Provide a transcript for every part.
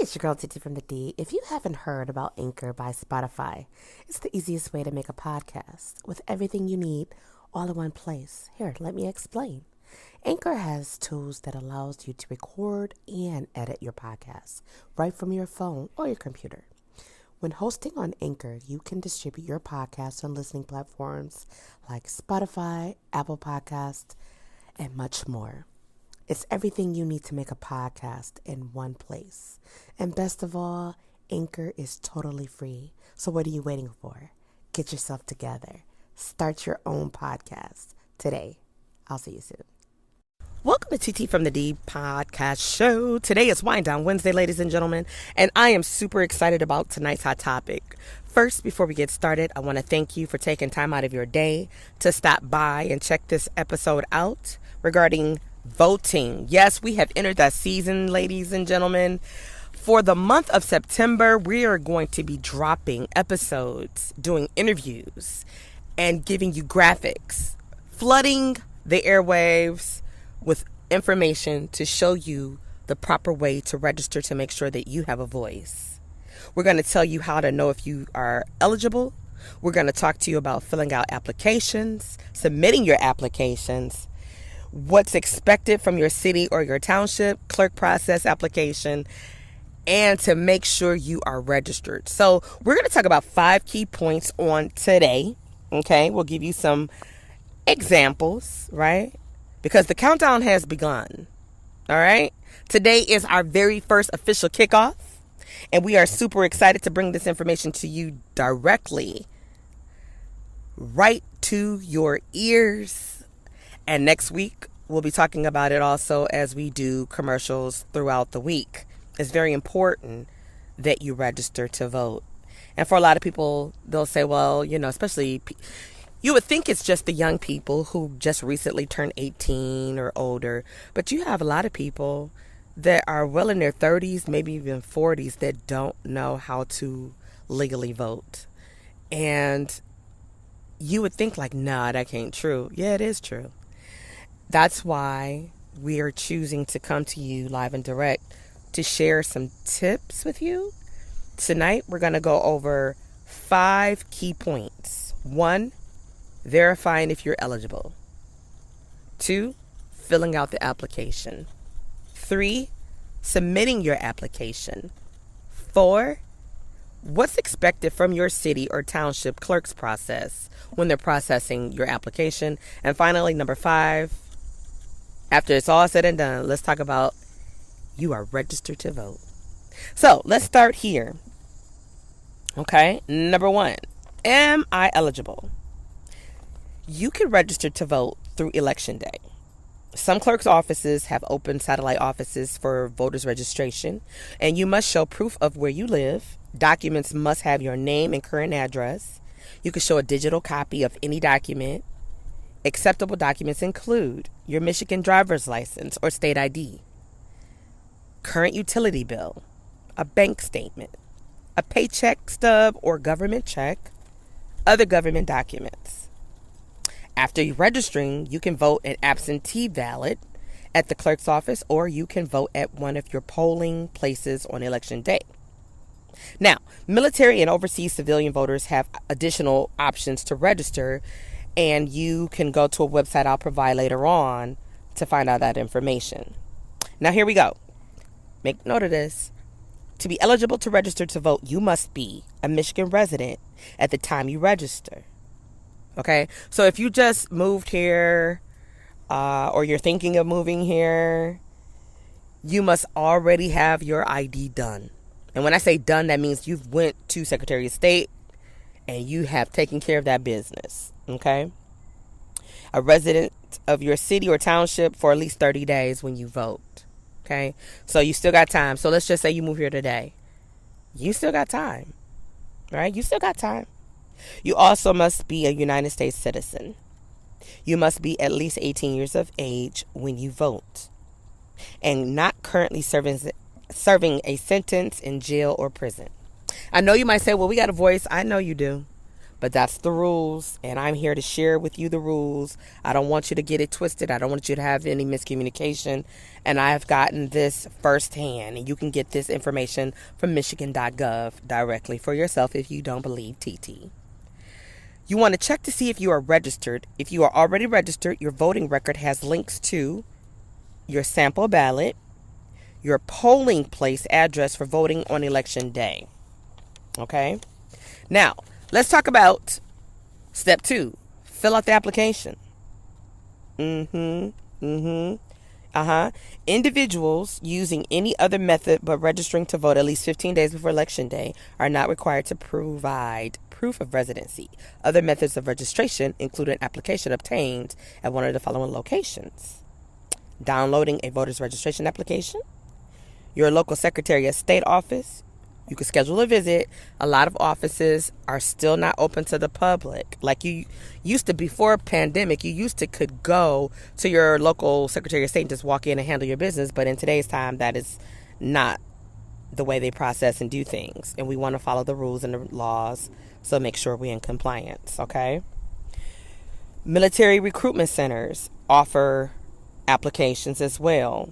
it's your girl TT from the D. If you haven't heard about Anchor by Spotify, it's the easiest way to make a podcast with everything you need all in one place. Here, let me explain. Anchor has tools that allows you to record and edit your podcast right from your phone or your computer. When hosting on Anchor, you can distribute your podcast on listening platforms like Spotify, Apple Podcasts, and much more. It's everything you need to make a podcast in one place. And best of all, Anchor is totally free. So what are you waiting for? Get yourself together. Start your own podcast today. I'll see you soon. Welcome to TT from the D Podcast show. Today is Wind Down Wednesday, ladies and gentlemen, and I am super excited about tonight's hot topic. First, before we get started, I want to thank you for taking time out of your day to stop by and check this episode out regarding voting. Yes, we have entered that season, ladies and gentlemen. For the month of September, we are going to be dropping episodes, doing interviews, and giving you graphics, flooding the airwaves with information to show you the proper way to register to make sure that you have a voice. We're going to tell you how to know if you are eligible. We're going to talk to you about filling out applications, submitting your applications, what's expected from your city or your township clerk process application, and to make sure you are registered. So we're going to talk about 5 key points on today. Okay, we'll give you some examples, right? Because the countdown has begun. All right. Today is our very first official kickoff, and we are super excited to bring this information to you directly, right to your ears. And next week, we'll be talking about it also as we do commercials throughout the week. It's very important that you register to vote. And for a lot of people, they'll say, well, you know, especially you would think it's just the young people who just recently turned 18 or older. But you have a lot of people that are well in their 30s, maybe even 40s, that don't know how to legally vote. And you would think like, nah, that ain't true. Yeah, it is true. That's why we are choosing to come to you live and direct to share some tips with you. Tonight, we're going to go over 5 key points. 1, verifying if you're eligible. 2, filling out the application. 3, submitting your application. 4, what's expected from your city or township clerk's process when they're processing your application. And finally, number 5, after it's all said and done, let's talk about you are registered to vote. So let's start here. Okay. Number 1, am I eligible? You can register to vote through Election Day. Some clerk's offices have open satellite offices for voters registration, and you must show proof of where you live. Documents must have your name and current address. You can show a digital copy of any document. Acceptable documents include your Michigan driver's license or state ID, current utility bill, a bank statement, a paycheck stub or government check, other government documents. After you registering, you can vote an absentee ballot at the clerk's office, or you can vote at one of your polling places on election day. Now, military and overseas civilian voters have additional options to register, and you can go to a website I'll provide later on to find out that information. Now, here we go. Make note of this. To be eligible to register to vote, you must be a Michigan resident at the time you register. Okay? So if you just moved here, or you're thinking of moving here, you must already have your ID done. And when I say done, that means you've went to Secretary of State and you have taken care of that business. Okay? A resident of your city or township for at least 30 days when you vote. Okay? So you still got time. So let's just say you move here today. You still got time. Right? You still got time. You also must be a United States citizen. You must be at least 18 years of age when you vote, and not currently serving a sentence in jail or prison. I know you might say, well, we got a voice. I know you do. But that's the rules, and I'm here to share with you the rules. I don't want you to get it twisted. I don't want you to have any miscommunication. And I've gotten this firsthand, and you can get this information from Michigan.gov directly for yourself if you don't believe TT. You want to check to see if you are registered. If you are already registered, your voting record has links to your sample ballot, your polling place address for voting on election day. Okay? Now, let's talk about step 2. Fill out the application. Individuals using any other method but registering to vote at least 15 days before election day are not required to provide proof of residency. Other methods of registration include an application obtained at one of the following locations: downloading a voter's registration application, your local Secretary of State office. You can schedule a visit. A lot of offices are still not open to the public. Like you used to before pandemic, you used to could go to your local Secretary of State and just walk in and handle your business. But in today's time, that is not the way they process and do things. And we want to follow the rules and the laws, so make sure we're in compliance, okay? Military recruitment centers offer applications as well.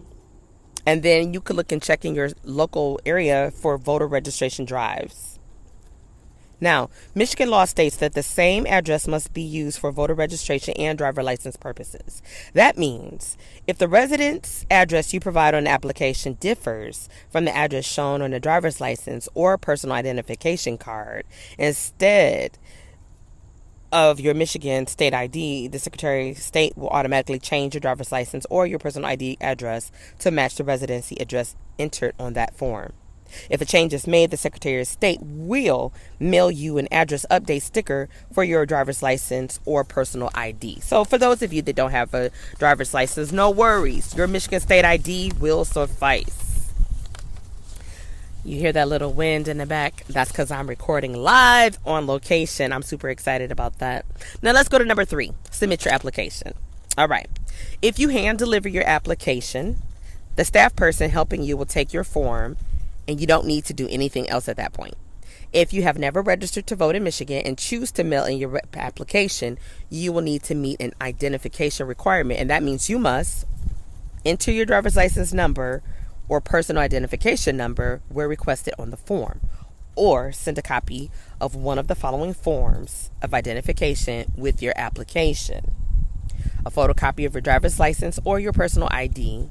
And then you could look and check in your local area for voter registration drives. Now, Michigan law states that the same address must be used for voter registration and driver license purposes. That means if the residence address you provide on the application differs from the address shown on the driver's license or personal identification card, instead of your Michigan state ID, the Secretary of State will automatically change your driver's license or your personal ID address to match the residency address entered on that form. If a change is made, the Secretary of State will mail you an address update sticker for your driver's license or personal ID. So for those of you that don't have a driver's license, no worries. Your Michigan state ID will suffice. You hear that little wind in the back? That's because I'm recording live on location. I'm super excited about that. Now let's go to number 3. Submit your application. All right. If you hand deliver your application, the staff person helping you will take your form, and you don't need to do anything else at that point. If you have never registered to vote in Michigan and choose to mail in your application, you will need to meet an identification requirement, and that means you must enter your driver's license number or personal identification number where requested on the form, or send a copy of one of the following forms of identification with your application: a photocopy of your driver's license or your personal ID,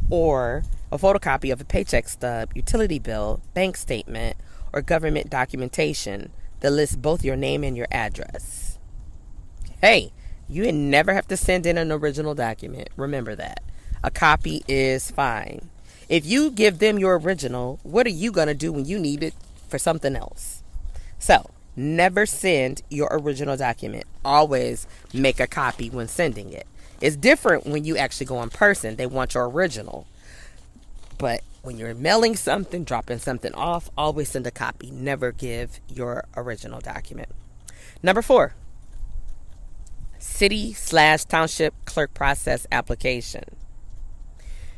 or a photocopy of a paycheck stub, utility bill, bank statement, or government documentation that lists both your name and your address. Hey, you never have to send in an original document. Remember that. A copy is fine. If you give them your original, what are you going to do when you need it for something else? So, never send your original document. Always make a copy when sending it. It's different when you actually go in person. They want your original. But when you're mailing something, dropping something off, always send a copy. Never give your original document. Number 4, city/township clerk process application.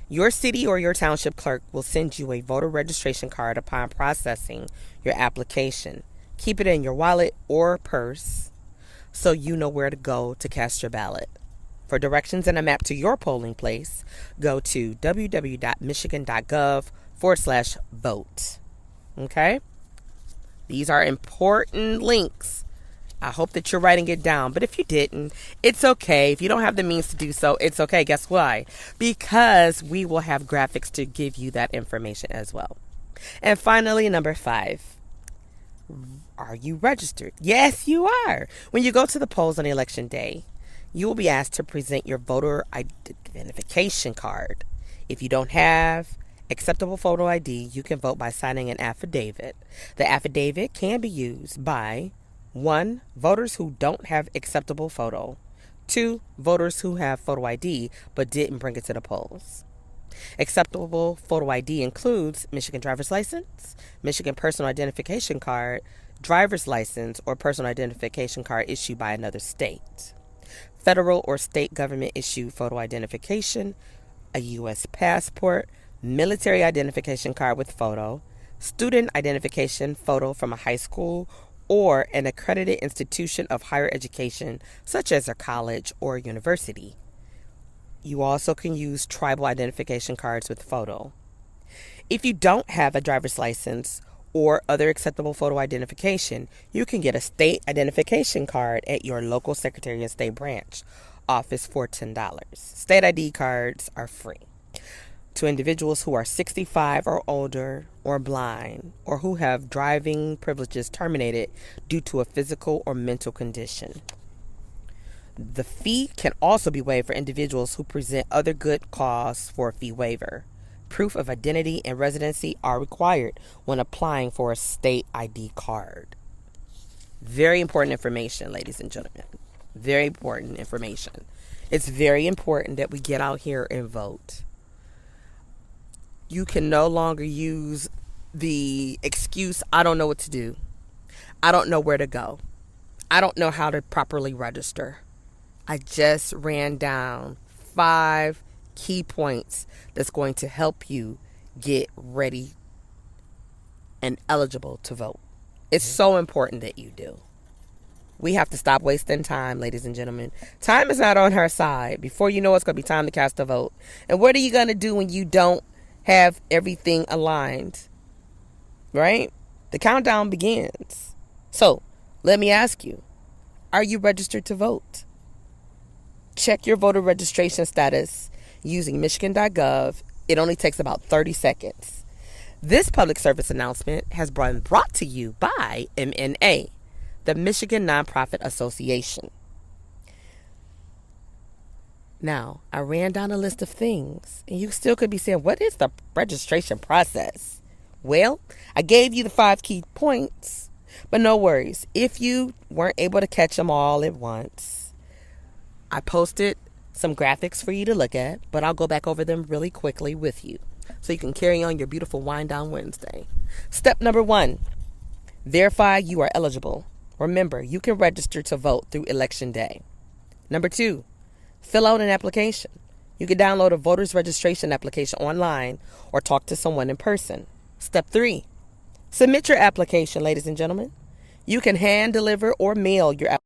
Your city or your township clerk will send you a voter registration card upon processing your application. Keep it in your wallet or purse so you know where to go to cast your ballot. For directions and a map to your polling place, go to www.michigan.gov/vote. Okay? These are important links. I hope that you're writing it down. But if you didn't, it's okay. If you don't have the means to do so, it's okay. Guess why? Because we will have graphics to give you that information as well. And finally, number 5. Are you registered? Yes, you are. When you go to the polls on election day, you will be asked to present your voter identification card. If you don't have acceptable photo ID, you can vote by signing an affidavit. The affidavit can be used by 1, voters who don't have acceptable photo. 2, voters who have photo ID but didn't bring it to the polls. Acceptable photo ID includes Michigan driver's license, Michigan personal identification card, driver's license, or personal identification card issued by another state. Federal or state government issued photo identification, a U.S. passport, military identification card with photo, student identification photo from a high school or an accredited institution of higher education, such as a college or university. You also can use tribal identification cards with photo. If you don't have a driver's license or other acceptable photo identification, you can get a state identification card at your local Secretary of State branch office for $10. State ID cards are free to individuals who are 65 or older, or blind, or who have driving privileges terminated due to a physical or mental condition. The fee can also be waived for individuals who present other good cause for a fee waiver. Proof of identity and residency are required when applying for a state ID card. Very important information, ladies and gentlemen. Very important information. It's very important that we get out here and vote. You can no longer use the excuse, I don't know what to do. I don't know where to go. I don't know how to properly register. I just ran down 5 key points that's going to help you get ready and eligible to vote. It's so important that you do. We have to stop wasting time, ladies and gentlemen. Time is not on our side. Before you know, it's going to be time to cast a vote. And what are you going to do when you don't have everything aligned? Right? The countdown begins. So, let me ask you, are you registered to vote? Check your voter registration status using Michigan.gov. It only takes about 30 seconds. This public service announcement has been brought to you by MNA, the Michigan Nonprofit Association. Now, I ran down a list of things, and you still could be saying, what is the registration process? Well, I gave you the 5 key points, but no worries. If you weren't able to catch them all at once, I posted some graphics for you to look at, but I'll go back over them really quickly with you so you can carry on your beautiful Wind Down Wednesday. Step number 1, verify you are eligible. Remember, you can register to vote through Election Day. Number 2, fill out an application. You can download a voter's registration application online or talk to someone in person. Step 3, submit your application, ladies and gentlemen. You can hand deliver or mail your application